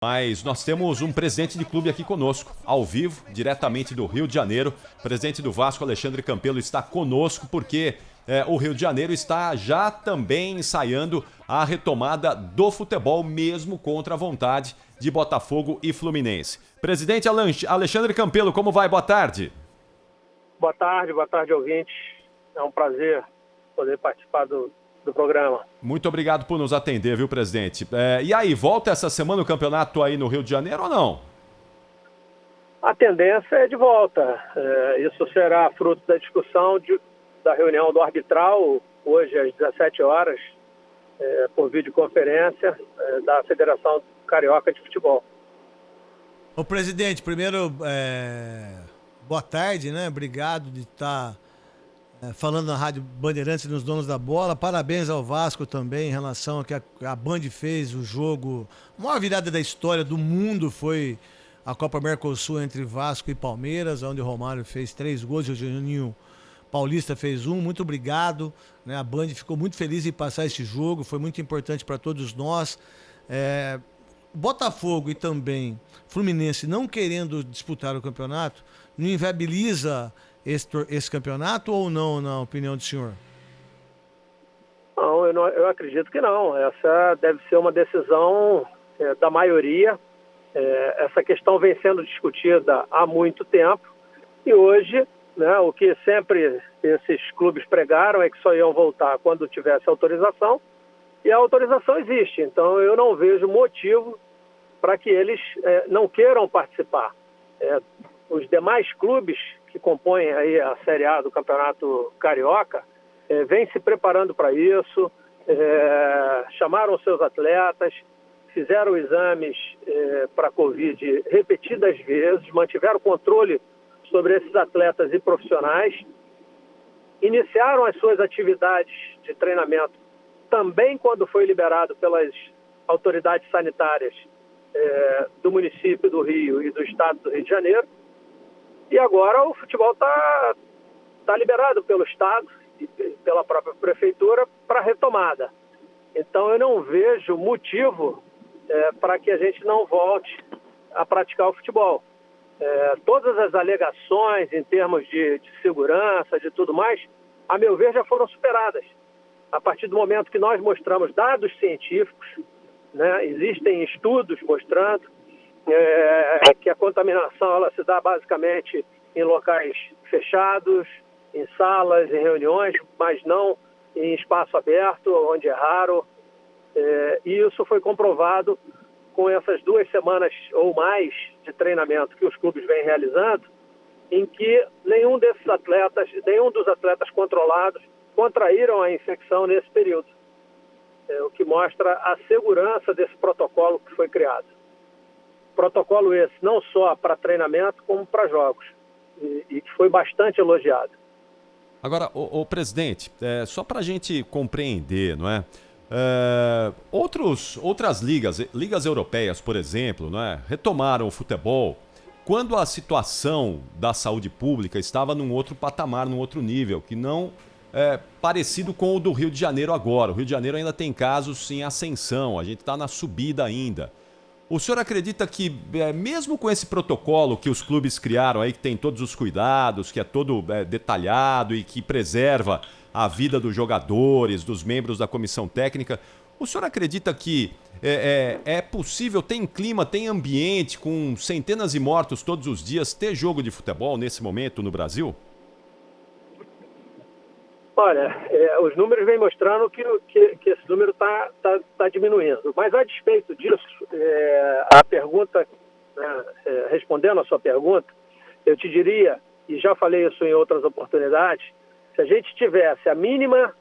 Mas nós temos um presidente de clube aqui conosco, ao vivo, diretamente do Rio de Janeiro. O presidente do Vasco, Alexandre Campelo, está conosco porque o Rio de Janeiro está já também ensaiando a retomada do futebol, mesmo contra a vontade de Botafogo e Fluminense. Presidente Alexandre Campelo, como vai? Boa tarde. Boa tarde, ouvintes. É um prazer poder participar do programa. Muito obrigado por nos atender, viu, presidente? E aí, volta essa semana o campeonato aí no Rio de Janeiro ou não? A tendência é de volta. Isso será fruto da discussão da reunião do arbitral, hoje às 17 horas, por videoconferência, da Federação Carioca de Futebol. Ô, presidente, primeiro, boa tarde, né? Obrigado de estar falando na Rádio Bandeirantes nos Donos da Bola. Parabéns ao Vasco também em relação ao que a Band fez, o jogo. A maior virada da história do mundo foi a Copa Mercosul entre Vasco e Palmeiras, onde o Romário fez 3 gols e o Juninho Paulista fez 1. Muito obrigado, né? A Band ficou muito feliz em passar esse jogo, foi muito importante para todos nós. Botafogo e também Fluminense não querendo disputar o campeonato, não inviabiliza esse campeonato ou não, na opinião do senhor? Não, eu acredito que não. Essa deve ser uma decisão da maioria. Essa questão vem sendo discutida há muito tempo e hoje, né, o que sempre esses clubes pregaram é que só iam voltar quando tivesse autorização, e a autorização existe. Então eu não vejo motivo para que eles não queiram participar. Os demais clubes que compõem aí a Série A do Campeonato Carioca vêm se preparando para isso, chamaram seus atletas, fizeram exames para Covid repetidas vezes, mantiveram controle sobre esses atletas e profissionais, iniciaram as suas atividades de treinamento também quando foi liberado pelas autoridades sanitárias do município do Rio e do estado do Rio de Janeiro. E agora o futebol está liberado pelo Estado e pela própria Prefeitura para retomada. Então eu não vejo motivo para que a gente não volte a praticar o futebol. Todas as alegações em termos de segurança, de tudo mais, a meu ver, já foram superadas. A partir do momento que nós mostramos dados científicos, né, existem estudos mostrando que a contaminação ela se dá basicamente em locais fechados, em salas, em reuniões, mas não em espaço aberto, onde é raro. E isso foi comprovado com essas 2 semanas ou mais de treinamento que os clubes vêm realizando, em que nenhum dos atletas controlados contraíram a infecção nesse período. O que mostra a segurança desse protocolo que foi criado. Protocolo esse não só para treinamento, como para jogos, e que foi bastante elogiado. Agora, o presidente, só para a gente compreender, não é? Outras ligas europeias, por exemplo, não é? Retomaram o futebol quando a situação da saúde pública estava num outro patamar, num outro nível, que não parecido com o do Rio de Janeiro agora. O Rio de Janeiro ainda tem casos em ascensão, a gente está na subida ainda. O senhor acredita que, mesmo com esse protocolo que os clubes criaram aí, que tem todos os cuidados, que é todo detalhado e que preserva a vida dos jogadores, dos membros da comissão técnica, o senhor acredita que é possível, tem clima, tem ambiente, com centenas de mortos todos os dias, ter jogo de futebol nesse momento no Brasil? Olha, os números vêm mostrando que esse número está diminuindo. Mas, a despeito disso, a pergunta, respondendo a sua pergunta, eu te diria, e já falei isso em outras oportunidades, se a gente tivesse o mínimo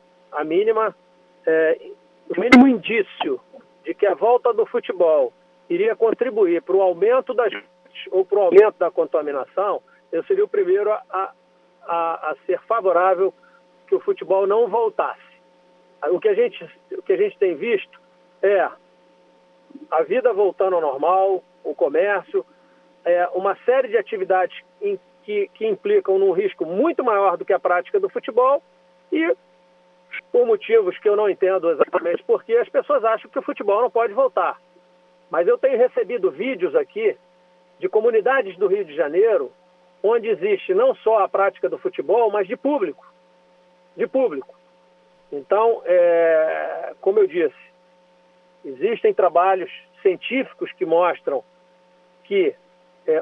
indício de que a volta do futebol iria contribuir para o aumento das ou para o aumento da contaminação, eu seria o primeiro a ser favorável que o futebol não voltasse. O que a gente tem visto é a vida voltando ao normal, o comércio, uma série de atividades que implicam num risco muito maior do que a prática do futebol e, por motivos que eu não entendo exatamente porque, as pessoas acham que o futebol não pode voltar. Mas eu tenho recebido vídeos aqui de comunidades do Rio de Janeiro, onde existe não só a prática do futebol, mas de público. De público. Então, como eu disse, existem trabalhos científicos que mostram que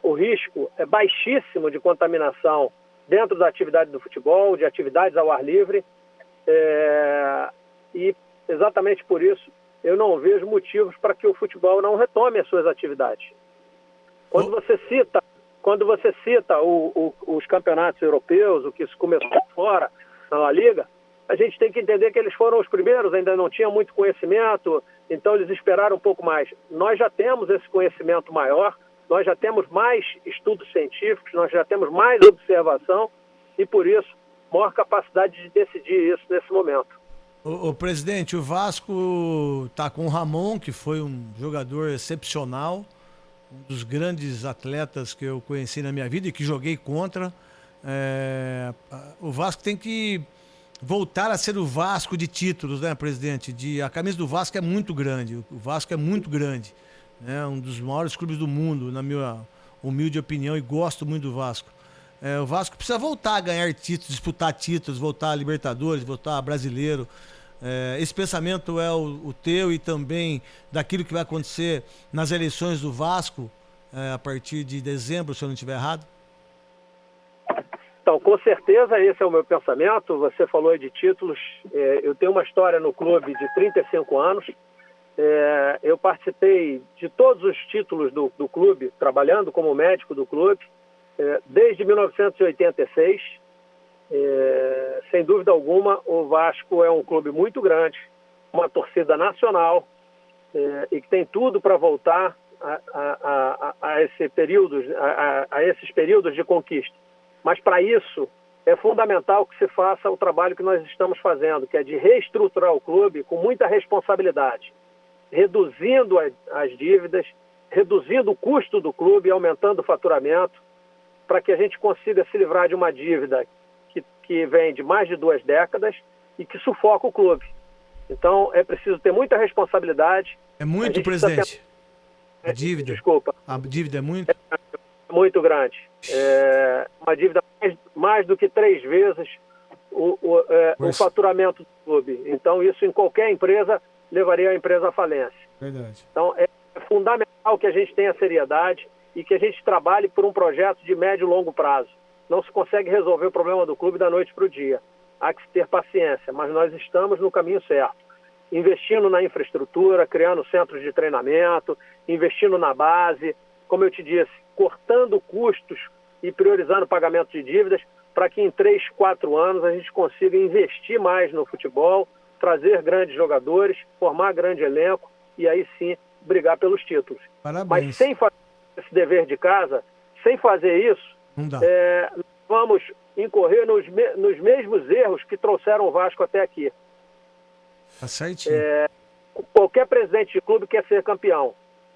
o risco é baixíssimo de contaminação dentro da atividade do futebol, de atividades ao ar livre, e exatamente por isso eu não vejo motivos para que o futebol não retome as suas atividades. Quando você cita os campeonatos europeus, o que isso começou fora na La Liga, a gente tem que entender que eles foram os primeiros, ainda não tinham muito conhecimento, então eles esperaram um pouco mais. Nós já temos esse conhecimento maior, nós já temos mais estudos científicos, nós já temos mais observação e, por isso, maior capacidade de decidir isso nesse momento. O presidente, o Vasco está com o Ramon, que foi um jogador excepcional, um dos grandes atletas que eu conheci na minha vida e que joguei contra. O Vasco tem que voltar a ser o Vasco de títulos, né, presidente? A camisa do Vasco é muito grande, o Vasco é muito grande, né? Um dos maiores clubes do mundo, na minha humilde opinião, e gosto muito do Vasco. O Vasco precisa voltar a ganhar títulos, disputar títulos, voltar a Libertadores, voltar a Brasileiro. Esse pensamento é o teu e também daquilo que vai acontecer nas eleições do Vasco a partir de dezembro, se eu não estiver errado? Então, com certeza esse é o meu pensamento. Você falou aí de títulos. Eu tenho uma história no clube de 35 anos. Eu participei de todos os títulos do clube, trabalhando como médico do clube, desde 1986. Sem dúvida alguma, o Vasco é um clube muito grande, uma torcida nacional, e que tem tudo para voltar a esses períodos de conquista. Mas para isso é fundamental que se faça o trabalho que nós estamos fazendo, que é de reestruturar o clube com muita responsabilidade, reduzindo as dívidas, reduzindo o custo do clube, aumentando o faturamento, para que a gente consiga se livrar de uma dívida que vem de mais de 2 décadas e que sufoca o clube. Então, é preciso ter muita responsabilidade. É muito, presidente? A dívida? Desculpa. A dívida é muito? Muito grande. Uma dívida mais do que 3 vezes o faturamento do clube. Então, isso em qualquer empresa levaria a empresa à falência. Verdade. Então, é fundamental que a gente tenha seriedade e que a gente trabalhe por um projeto de médio e longo prazo. Não se consegue resolver o problema do clube da noite para o dia. Há que ter paciência, mas nós estamos no caminho certo. Investindo na infraestrutura, criando centros de treinamento, investindo na base, como eu te disse, cortando custos e priorizando o pagamento de dívidas para que em 3, 4 anos a gente consiga investir mais no futebol, trazer grandes jogadores, formar grande elenco e aí sim brigar pelos títulos. Parabéns. Mas sem fazer esse dever de casa, sem fazer isso, vamos incorrer nos mesmos erros que trouxeram o Vasco até aqui. Tá certinho. Qualquer presidente de clube quer ser campeão.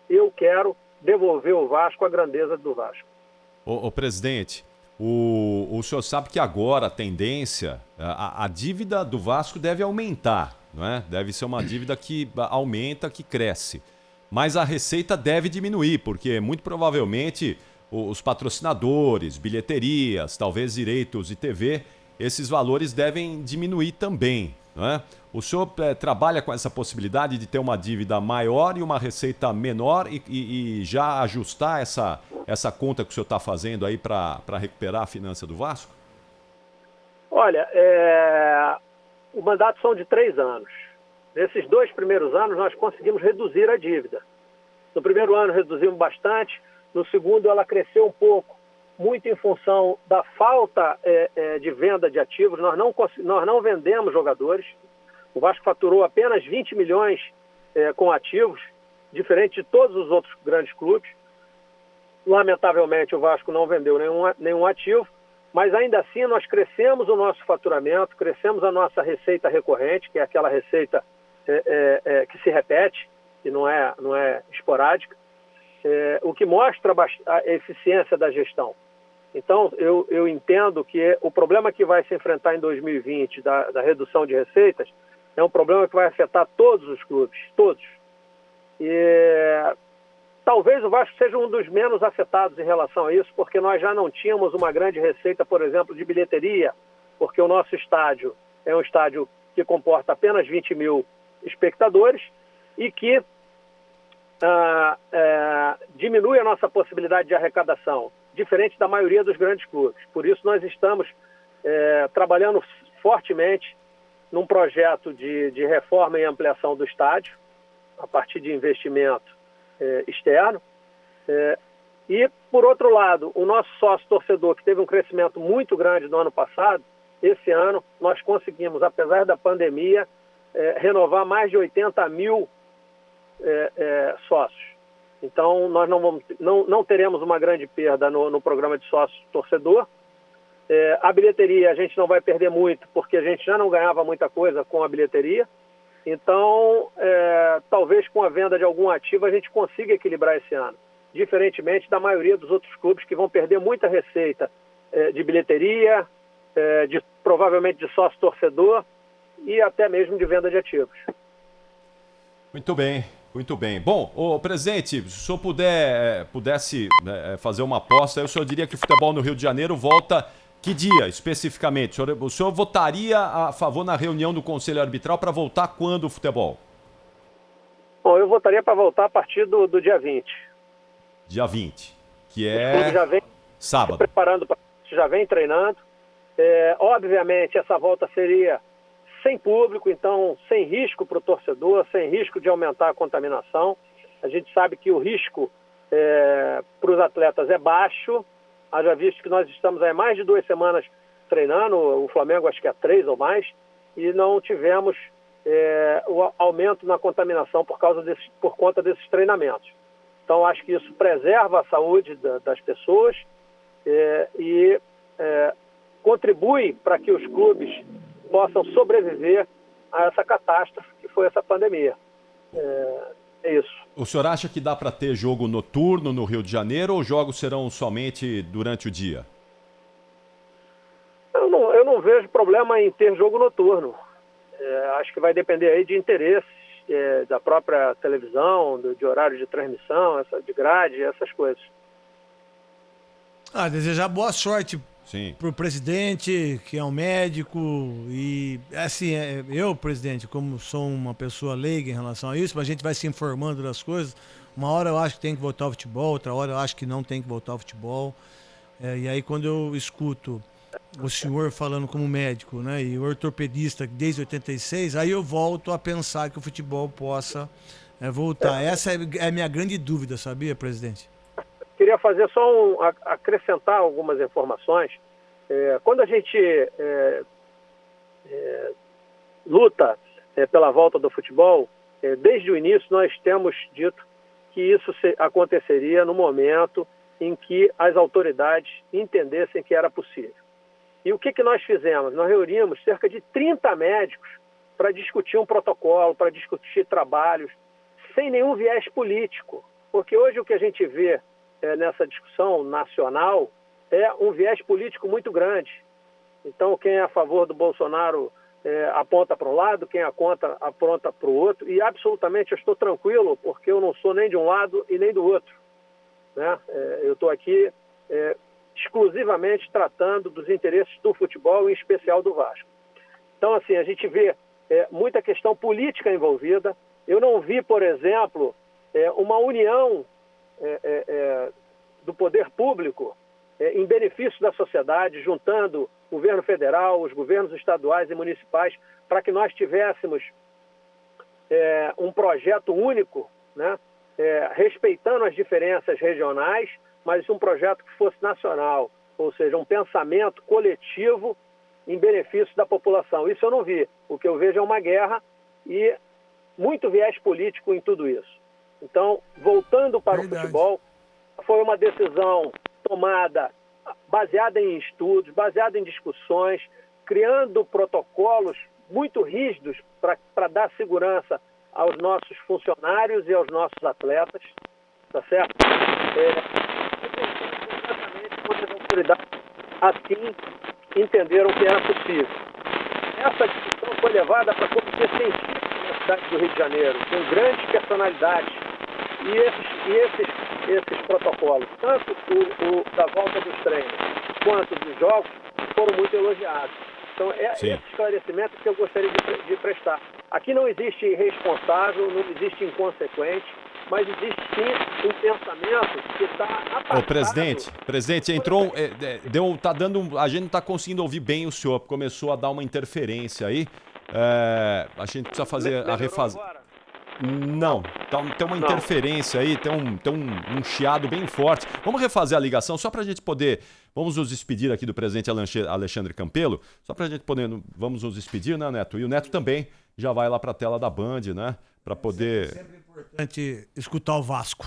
Eu quero devolver o Vasco à grandeza do Vasco. Ô presidente, o senhor sabe que agora a tendência, a dívida do Vasco deve aumentar, não é? Deve ser uma dívida que aumenta, que cresce. Mas a receita deve diminuir, porque muito provavelmente os patrocinadores, bilheterias, talvez direitos de TV, esses valores devem diminuir também, não é? O senhor trabalha com essa possibilidade de ter uma dívida maior e uma receita menor e já ajustar essa conta que o senhor está fazendo aí para recuperar a finança do Vasco? Olha, o mandato são de 3 anos. Nesses 2 primeiros anos nós conseguimos reduzir a dívida. No primeiro ano reduzimos bastante, no segundo ela cresceu um pouco, muito em função da falta de venda de ativos. Nós não vendemos jogadores. O Vasco faturou apenas 20 milhões com ativos, diferente de todos os outros grandes clubes. Lamentavelmente o Vasco não vendeu nenhum ativo, mas ainda assim nós crescemos o nosso faturamento, crescemos a nossa receita recorrente, que é aquela receita que se repete, que não é esporádica, o que mostra a eficiência da gestão. Então, eu entendo que o problema que vai se enfrentar em 2020 da redução de receitas é um problema que vai afetar todos os clubes, todos. Talvez o Vasco seja um dos menos afetados em relação a isso, porque nós já não tínhamos uma grande receita, por exemplo, de bilheteria, porque o nosso estádio é um estádio que comporta apenas 20 mil espectadores e que diminui a nossa possibilidade de arrecadação, diferente da maioria dos grandes clubes. Por isso nós estamos trabalhando fortemente num projeto de reforma e ampliação do estádio, a partir de investimento externo. E, por outro lado, o nosso sócio torcedor, que teve um crescimento muito grande no ano passado, esse ano nós conseguimos, apesar da pandemia, renovar mais de 80 mil sócios. Então, nós não teremos uma grande perda no programa de sócio torcedor. A bilheteria a gente não vai perder muito, porque a gente já não ganhava muita coisa com a bilheteria. Então, talvez com a venda de algum ativo a gente consiga equilibrar esse ano, diferentemente da maioria dos outros clubes que vão perder muita receita de bilheteria, provavelmente de sócio torcedor e até mesmo de venda de ativos. Muito bem. Muito bem. Bom, presidente, se o senhor pudesse fazer uma aposta, eu só diria que o futebol no Rio de Janeiro volta que dia, especificamente? O senhor votaria a favor na reunião do Conselho Arbitral para voltar quando o futebol? Bom, eu votaria para voltar a partir do dia 20. Dia 20, que é já vem sábado. Se preparando, já vem treinando. Obviamente, essa volta seria sem público, então sem risco para o torcedor, sem risco de aumentar a contaminação. A gente sabe que o risco para os atletas é baixo, haja visto que nós estamos há mais de 2 semanas treinando, o Flamengo acho que há 3 ou mais, e não tivemos o aumento na contaminação por conta desses treinamentos. Então acho que isso preserva a saúde das pessoas e contribui para que os clubes possam sobreviver a essa catástrofe que foi essa pandemia. É isso. O senhor acha que dá para ter jogo noturno no Rio de Janeiro ou jogos serão somente durante o dia? Eu não vejo problema em ter jogo noturno. Acho que vai depender aí de interesses da própria televisão, de horário de transmissão, de grade, essas coisas. Desejar boa sorte Sim. Pro presidente, que é um médico, e assim, eu, presidente, como sou uma pessoa leiga em relação a isso, mas a gente vai se informando das coisas. Uma hora eu acho que tem que voltar ao futebol, outra hora eu acho que não tem que voltar ao futebol. E aí quando eu escuto o senhor falando como médico, né, e o ortopedista desde 86, aí eu volto a pensar que o futebol possa voltar. Essa é a minha grande dúvida, sabia, presidente? Queria fazer só acrescentar algumas informações. Quando a gente luta pela volta do futebol, desde o início nós temos dito que isso aconteceria no momento em que as autoridades entendessem que era possível. E o que nós fizemos? Nós reunimos cerca de 30 médicos para discutir um protocolo, para discutir trabalhos, sem nenhum viés político. Porque hoje o que a gente vê nessa discussão nacional é um viés político muito grande. Então, quem é a favor do Bolsonaro aponta para um lado, quem aponta para o outro, e absolutamente eu estou tranquilo, porque eu não sou nem de um lado e nem do outro. Né? Eu estou aqui exclusivamente tratando dos interesses do futebol, em especial do Vasco. Então, assim, a gente vê muita questão política envolvida. Eu não vi, por exemplo, uma união do poder público em benefício da sociedade, juntando o governo federal, os governos estaduais e municipais, para que nós tivéssemos um projeto único, né? Respeitando as diferenças regionais, mas um projeto que fosse nacional, ou seja, um pensamento coletivo em benefício da população. Isso eu não vi. O que eu vejo é uma guerra e muito viés político em tudo isso. Então, voltando para o futebol, foi uma decisão tomada baseada em estudos, baseada em discussões, criando protocolos muito rígidos para dar segurança aos nossos funcionários e aos nossos atletas, tá certo? Quando as autoridades assim entenderam que era possível. Essa discussão foi levada para o Comitê Científico na cidade do Rio de Janeiro, com grandes personalidades Esses protocolos, tanto o da volta dos treinos quanto dos jogos, foram muito elogiados. Então, esse esclarecimento que eu gostaria de prestar. Aqui não existe irresponsável, não existe inconsequente, mas existe sim um pensamento que está apartado. Ô, presidente, entrou, a gente não está conseguindo ouvir bem o senhor, começou a dar uma interferência aí, a gente precisa fazer a refaz... Não, tem uma interferência aí, tem um chiado bem forte. Vamos refazer a ligação só para a gente poder... Vamos nos despedir aqui do presidente Alexandre Campelo, só para a gente poder... Vamos nos despedir, né, Neto? E o Neto também já vai lá para a tela da Band, né? Para poder... Sempre importante escutar o Vasco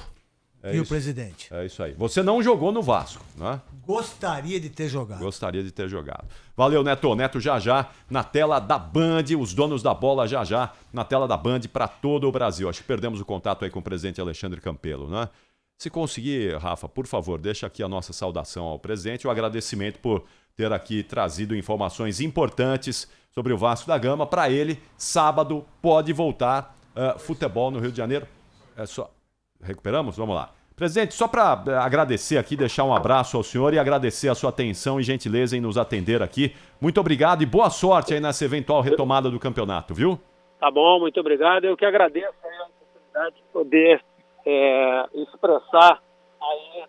e o presidente. É isso aí. Você não jogou no Vasco, né? Gostaria de ter jogado. Gostaria de ter jogado. Valeu, Neto. Neto já na tela da Band, os donos da bola já na tela da Band para todo o Brasil. Acho que perdemos o contato aí com o presidente Alexandre Campelo, né? Se conseguir, Rafa, por favor, deixa aqui a nossa saudação ao presidente, o agradecimento por ter aqui trazido informações importantes sobre o Vasco da Gama. Para ele, sábado pode voltar futebol no Rio de Janeiro. É só... Recuperamos? Vamos lá. Presidente, só para agradecer aqui, deixar um abraço ao senhor e agradecer a sua atenção e gentileza em nos atender aqui. Muito obrigado e boa sorte aí nessa eventual retomada do campeonato, viu? Tá bom, muito obrigado. Eu que agradeço a oportunidade de poder expressar aí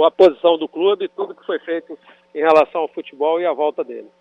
a posição do clube e tudo que foi feito em relação ao futebol e a volta dele.